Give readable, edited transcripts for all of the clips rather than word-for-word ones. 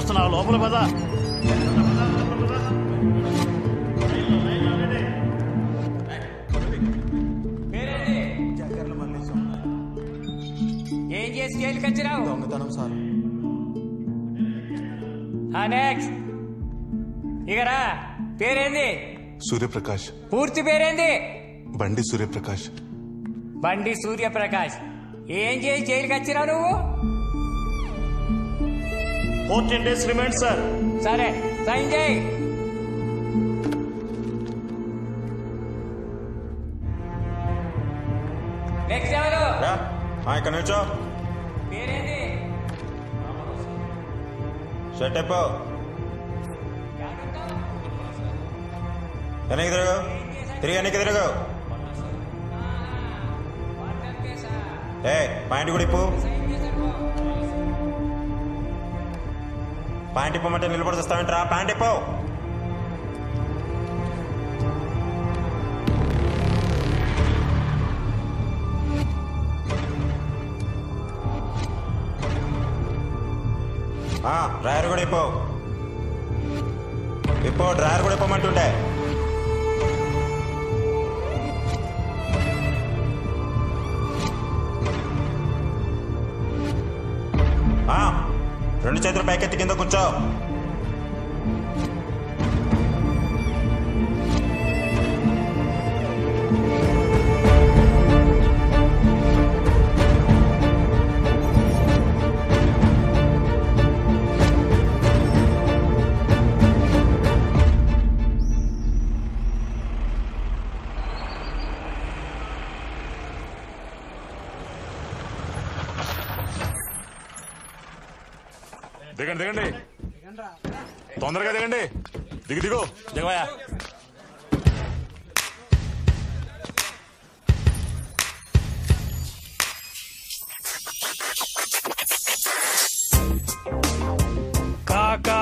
చూస్తున్నావు లోపల పద. ఏం చేసి జైలుకి వచ్చినావు? దొంగతనం సార్. నెక్స్ట్ ఇకరా. పేరేంది? సూర్యప్రకాష్. పూర్తి పేరేంది? బండి సూర్యప్రకాష్. బండి సూర్యప్రకాష్. ఏం చేసి జైలుకి వచ్చినావు నువ్వు? 14 days రిమైండ్ సార్. సరే సైన్ చేయి. నెక్స్ట్ ఎవరు? ఇక్కడ నుంచో. పేరేంది? షర్ట్ అయిపో. వెనక్కి తిరగు. తిరిగి వెనక్కి తిరగు. పాయింట్ కూడా ఇప్పు. పాయింట్ ఇప్పమంటే నిలబడి వస్తావేంట్రా? పాయింట్ ఇప్పు. డ్రైవర్ కూడా ఇప్పు. డ్రైవర్ కూడా ఇప్పమంటుంటే. రెండు చేతులు పైకెత్తి కింద కూర్చో. దిగండి దిగండి, తొందరగా దిగండి. దిగు జగవయ్య. కాకా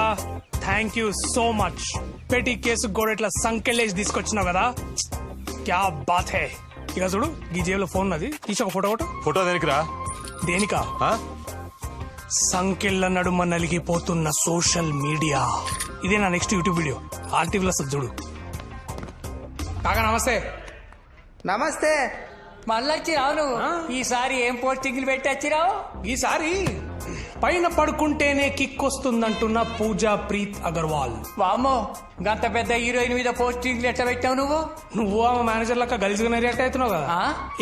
థ్యాంక్ యూ సో మచ్. పెట్టి కేసు కూడా ఇట్లా సంకెళ్ళేసి తీసుకొచ్చినావు కదా, క్యా బాత్ హే. ఇక చూడు ఈ జేబులో ఫోన్ ఉన్నది, తీసి ఒక ఫోటో కొట్టు. ఫోటో దేనికిరా? దేనికా? సంకెళ్ళ నడుమ నలిగిపోతున్న సోషల్ మీడియా. ఇదే నా నెక్స్ట్ యూట్యూబ్ వీడియో. ఆర్టీవీలో వస్తుంది చూడు. కాకా నమస్తే. నమస్తే. మళ్ళీ వచ్చిరావు నువ్వు. ఈసారి ఏం పోస్టింగ్లు పెట్టి వచ్చిరావు? ఈసారి పైన పడుకుంటేనే కిక్ వస్తుందంటున్న పూజా ప్రీత్ అగర్వాల్. వామ్మో, గంత పెద్ద హీరోయిన్ మీద పోస్టింగ్లు ఎట్లా పెట్టావు నువ్వు? నువ్వు ఆమె మేనేజర్ లెక్క గలిసిగా రియాక్ట్ అవుతున్నావు కదా.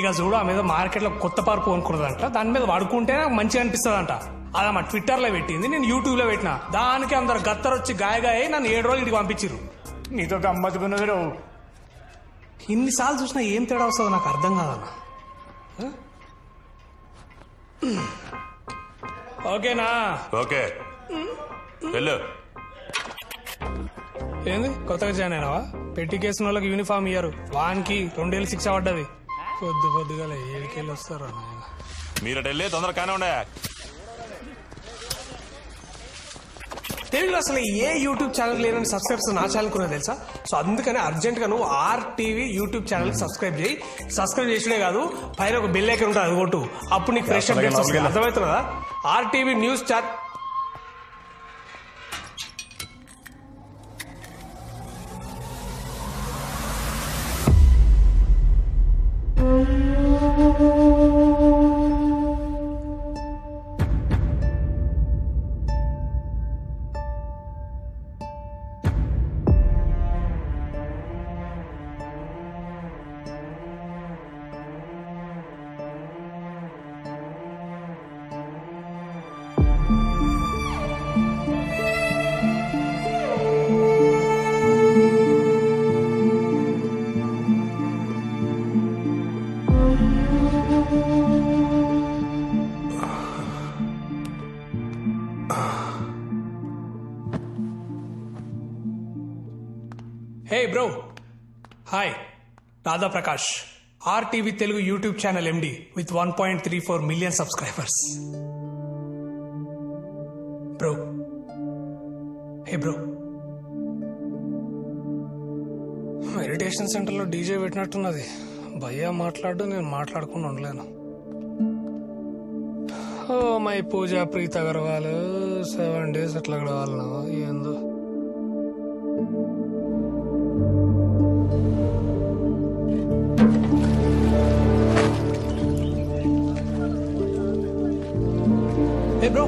ఇక చూడు ఆ మీద మార్కెట్ లో కొత్త పార్పు అనుకున్నదంట, దాని మీద పడుకుంటే నాకు మంచిగా అనిపిస్తుందంట. అలా మా ట్విట్టర్ లో పెట్టింది, నేను యూట్యూబ్ లో పెట్టినా. దానికి అందరు గత్తరొచ్చి గాయగాయ నన్ను 7 రోజులు ఇంటికి పంపించారు. నీతో గమ్మత్తుకున్నది. ఇన్నిసార్లు చూసినా ఏం తేడా వస్తుందో నాకు అర్థం కాదన్నా. ఓకేనా? ఓకే వెళ్ళు. ఏంది కొత్తగా జాయిన్ అయినావా? పెట్టి కేసిన వాళ్ళకి యూనిఫామ్ ఇయ్యరు, వానికి 2 ఏళ్ళు శిక్ష పడ్డది. పొద్దుగా 7 వస్తారా? మీరట వెళ్ళి తొందర కానే ఉండే. తెలుగులో అసలు ఏ యూట్యూబ్ ఛానల్ లేదని సబ్స్క్రైబర్స్ నా ఛానల్ కూడా తెలుసా. సో అందుకని అర్జెంట్ గా నువ్వు RTV యూట్యూబ్ ఛానల్ సబ్స్క్రైబ్ చేయి. సబ్స్క్రైబ్ చేసుడే కాదు, పైన ఒక బెల్ ఐకాన్ ఉంటుంది, అది కొట్టు. అప్పుడు నీకు ఫ్రెష్ అప్డేట్స్ వస్తాయి. అర్థమవుతుందా? RTV news channel. Hey bro, hi. Radha Prakash, RTV Telugu YouTube channel MD with 1.34 million subscribers. Bro, hey bro, meditation సెంటర్లో డీజే పెట్టినట్టున్నది. భయ్యా మాట్లాడు, నేను మాట్లాడకుండా ఉండలేను. Oh my Pooja Preeta Agarwal 7 days అట్లా గడవాలనా ఏందో. ఏ బ్రో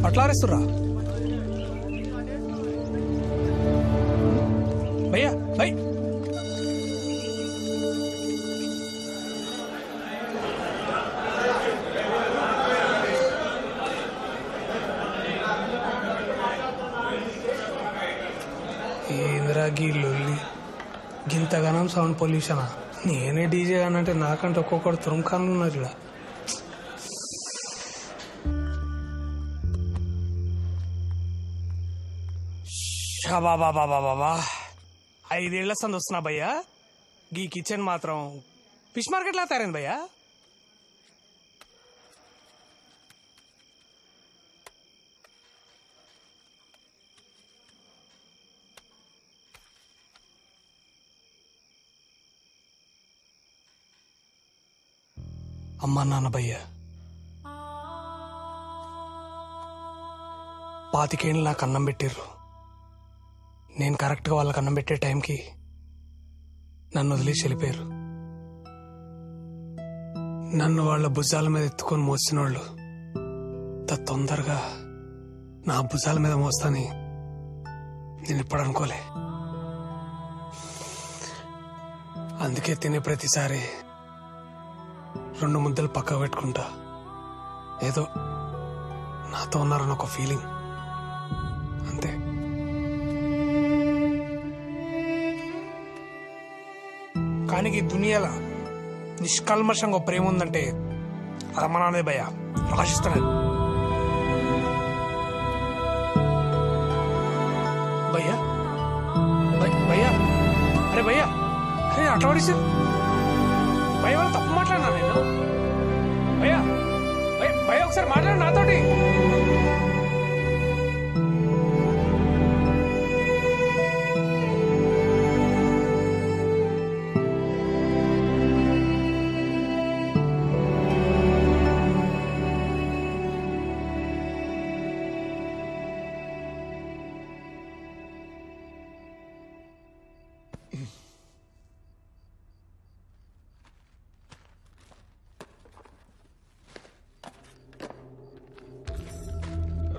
అట్లా ఆరేస్తుర్రా భయ్యా భయ్. ఏంద్రా గీళ్ళొల్లి గింతగానం సౌండ్ పొల్యూషనా? నేనే డీజే అనంటే నాకంటే ఒక్కొక్కడు తురుముఖాన్లు ఉన్నారు ఇక్కడ. బాబా 5 ఏళ్ల సంది వస్తున్నా భయ్యా. గీ కిచెన్ మాత్రం ఫిష్ మార్కెట్ లా తయారైంది భయ్యా. అమ్మా నాన్న భయ్యా 25 ఏళ్ళు నాకు అన్నం పెట్టిర్రు. నేను కరెక్ట్గా వాళ్ళకి అన్నం పెట్టే టైంకి నన్ను వదిలేసి వెళ్ళిపోయారు. నన్ను వాళ్ళ భుజాల మీద ఎత్తుకొని మోసిన వాళ్ళు తొందరగా నా భుజాల మీద మోస్తాని నేను ఇప్పుడు అనుకోలే. అందుకే తినే ప్రతిసారి 2 ముద్దలు పక్కకు పెట్టుకుంటా. ఏదో నాతో ఉన్నారని ఒక ఫీలింగ్ అంతే. కానీ ఈ దునియాలో నిష్కల్మషంగా ప్రేమ ఉందంటే అది అమ్మ నాన్నదే భయ్యా. రాసిస్తున్నాను భయ్యా. భయ్యా అరే భయ్యా, అరే అట్లా పడేసి భయ్య వాళ్ళు తప్పు మాట్లాడినా నేను. భయ్యా భయ్యా ఒకసారి మాట్లాడు నాతోటి.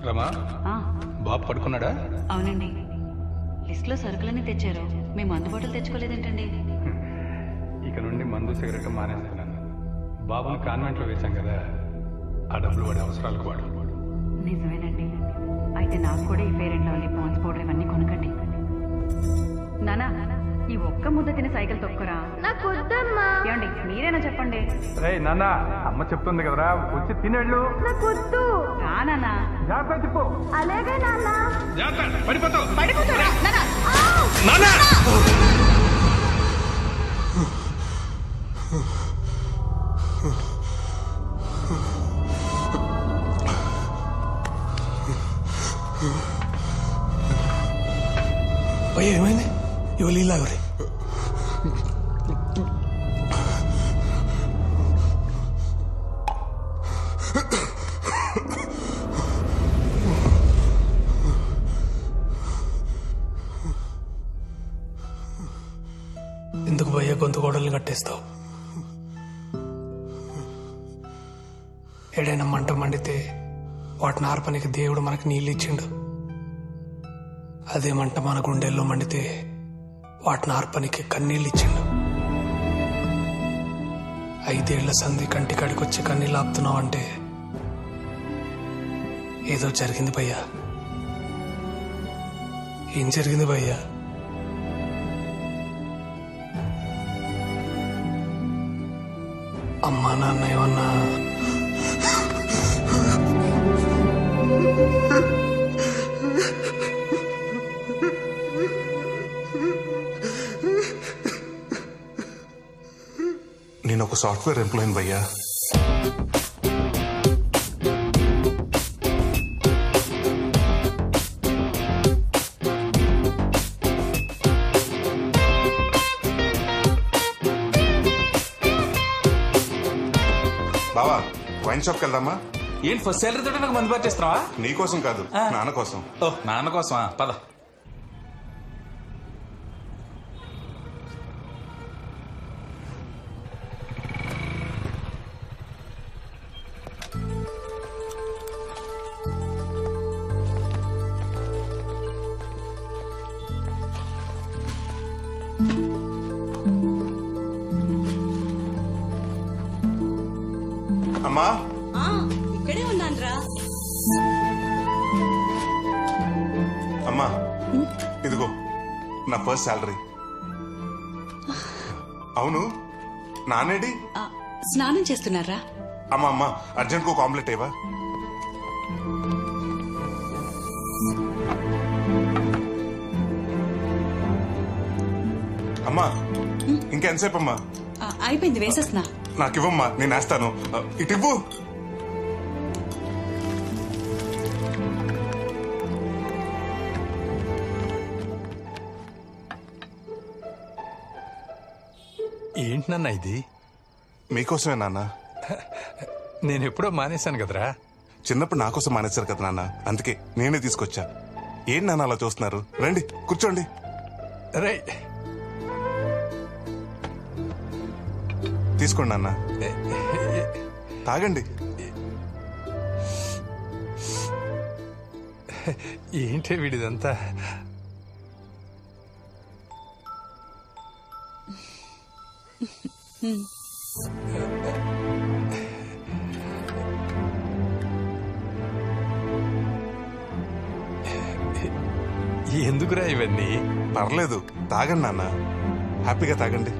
రమా బాబు పడుకున్నాడా? అవునండి, లిస్ట్ లో సరుకులన్నీ తెచ్చారు, మేము అందుబాటులో తెచ్చుకోలేదేంటండి? ఇక నుండి మందు సిగరెట్ మానేస్తున్నాను. బాబుని కాన్వెంట్ లో వేశాం కదా, ఆ డబ్బులు వాడి అవసరాలకు వాడు. నిజమేనండి. అయితే నాకు కూడా ఈ Fair and Lovely Pond's powder ఇవన్నీ కొనకండి. నానా ఈ ఒక్క ముద్ద తిని సైకిల్ తొక్కురా. నాకు వద్దమ్మా. ఏమండి మీరేనా చెప్పండి. రే నాన్న, అమ్మ చెప్తుంది కదరా, వచ్చి తినేళ్ళు. నాకు వద్దు. రా నానా. జాగ్రత్త తిప్పు. అలాగే నాన్న. జాగ్రత్త, పడిపోతావు. పడిపోతారా నానా? భయ్య ఏమైంది? ఇవాళ ఇలాగరే ఎందుకు భయ్య గొంతు గోడల్ని కట్టేస్తావు? ఏడైనా మంట మండితే వాటిని ఆర్పనికి దేవుడు మనకి నీళ్ళు ఇచ్చిండు. అదే మంట మన గుండెల్లో మండితే వాటిని ఆర్పనికి కన్నీళ్ళు ఇచ్చిండు. 5 ఏళ్ల సంధి కంటి కడికొచ్చి కన్నీళ్ళు ఆపుతున్నావంటే ఏదో జరిగింది భయ్యా. ఏం జరిగింది భయ్యా? అమ్మా నాన్న ఏమన్నా నేను ఒక సాఫ్ట్వేర్ ఎంప్లాయీని భయ్యా. బావా వైన్ షాప్కి వెళ్దామా? ఏంటి ఫస్ట్ సాలరీ తోటి నాకు మందు పట్టిస్తున్నావా? నీకోసం కాదు, నాన్న కోసం. ఓ నాన్న కోసమా? పద. అమ్మా ఇక్కడే ఉన్నానురా. అమ్మా ఇదిగో నా ఫస్ట్ శాలరీ. అవును నానేడి? స్నానం చేస్తున్నారా? అమ్మా అమ్మా అర్జెంట్ కు ఆమ్లెట్ ఏవా? అమ్మా ఇంకెంతసేపు అమ్మా? అయిపోయింది, వేసేస్తున్నా. నాకివ్వమ్మా, నేను వేస్తాను. ఇటివ్వు. ఏంటి నాన్న ఇది? మీకోసమే నాన్న. నేను ఎప్పుడో మానేశాను కదరా. చిన్నప్పుడు నా కోసం మానేశారు కదా నాన్న, అందుకే నేనే తీసుకొచ్చా. ఏంటి నాన్న అలా చూస్తున్నారు? రండి కూర్చోండి. రే తీసుకోండి నాన్న, తాగండి. ఏంటి వీడిదంతా? ఎందుకురా ఇవన్నీ? పర్లేదు, తాగండి నాన్న, హ్యాపీగా తాగండి.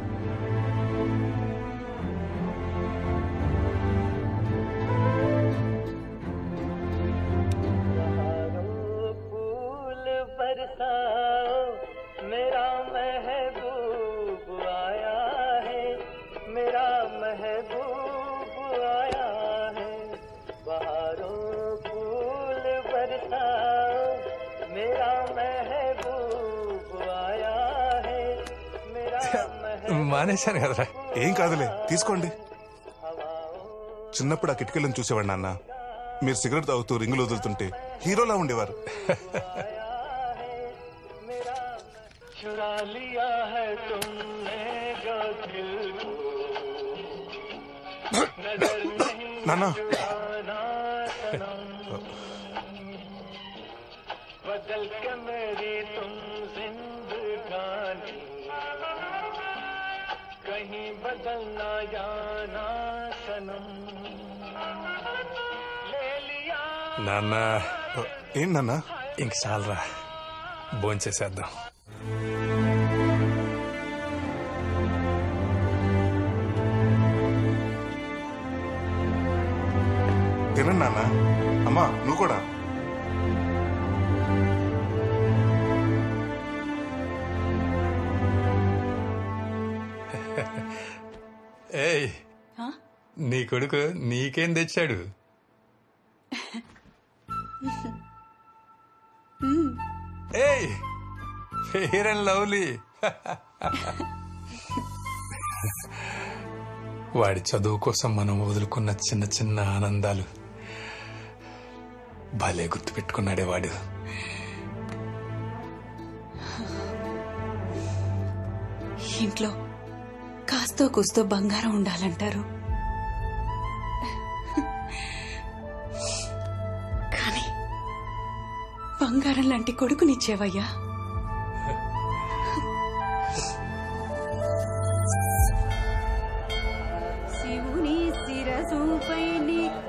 మానేశాను కదరా. ఏం కాదులే, తీసుకోండి. చిన్నప్పుడు ఆ కిటికీలను చూసేవాడు నాన్న. మీరు సిగరెట్ తాగుతూ రింగులు వదులుతుంటే హీరోలా ఉండేవారు. నాన్న నాన్న ఏంటి నాన్న? ఇంక చాలరా, భోంచేసేద్దాం. తినండి నాన్న. అమ్మా నువ్వు కూడా. ఏయ్, నీ కొడుకు నీకేం తెచ్చాడు? ఏయ్, ఫెయిర్ అండ్ లవ్లీ. వాడి చదువు కోసం మనం వదులుకున్న చిన్న చిన్న ఆనందాలు భలే గుర్తుపెట్టుకున్నాడే వాడు. ఇంట్లో కాస్తో కూస్తో బంగారం ఉండాలంటారు, కానీ బంగారం లాంటి కొడుకునిచ్చేవయ్యా. శివుని శిరసుపై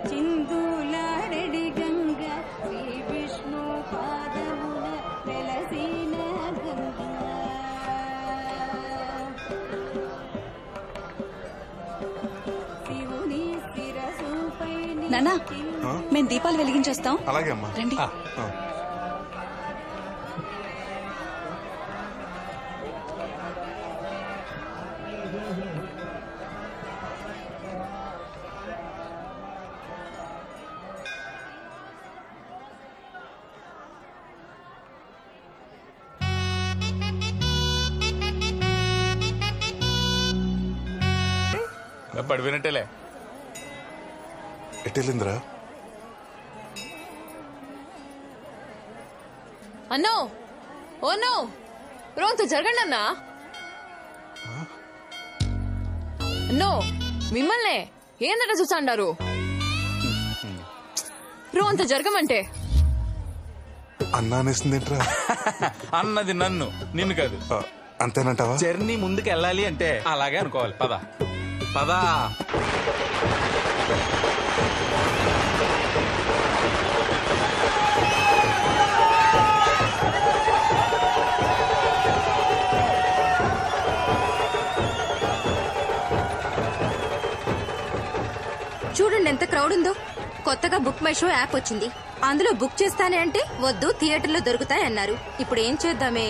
చిందులాడెడి గంగ, శ్రీ విష్ణు పాదమున వెలసిన గంగ. నానా, మేము దీపాలు వెలిగించేస్తాం. అలాగే అమ్మా. రండి. పడిపోయినట్టేలే. ఎట్టెళ్ళిందిరా? అన్నో ఓ నో రోంత జరగండి అన్నా. అన్నో మిమ్మల్నే ఏందట చూసాండారు. రోంత జరగమంటే అన్నా అనేసిందేంట్రా? అన్నది నన్ను, నిన్ను కాదు. అంతేనంటావా? జర్నీ ముందుకు వెళ్ళాలి అంటే అలాగే అనుకోవాలి. పద పదా. చూడండి ఎంత క్రౌడ్ ఉందో. కొత్తగా బుక్ మై షో యాప్ వచ్చింది. అందులో బుక్ చేస్తానే అంటే వద్దు, థియేటర్లో దొరుకుతాయి అన్నారు. ఇప్పుడు ఏం చేద్దామే?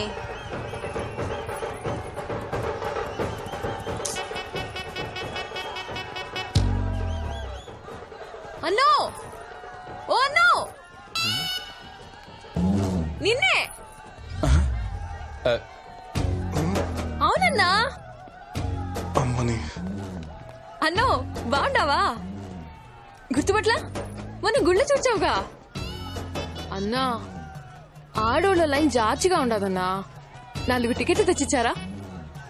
అన్నో ఓ అన్నో నిన్నే. అవునన్నా. అమ్మని అన్నో బాగుండావా? గుర్తుపట్లా? మొన్న గుళ్ళు చూచావుగా అన్నా. ఆడోళ్ళ లైన్ జాచిగా ఉండదన్నా. 4 టికెట్లు తెచ్చిచ్చారా?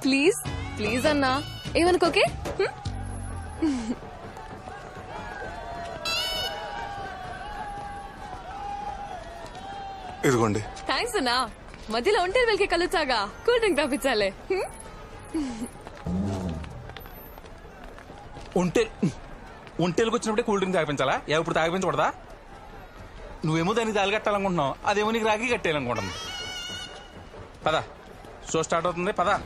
ప్లీజ్ ప్లీజ్ అన్నా, ఏమనుకోకే. ఇదిగోండి. థ్యాంక్స్ అన్నా. మధ్యలో ఒంటరి వెళ్కి కలుచాగా కూల్ డ్రింక్ తాపించాలే. ఒంటేలకు వచ్చినప్పుడే కూల్ డ్రింక్ తాగిపించాలా? ఎప్పుడు తాగిపించకూడదా? నువ్వేమో దానికి తాళి కట్టాలనుకుంటున్నావు, అదేమో నీకు రాగి కట్టేయాలనుకుంటుంది. పద, షో స్టార్ట్ అవుతుంది. పద.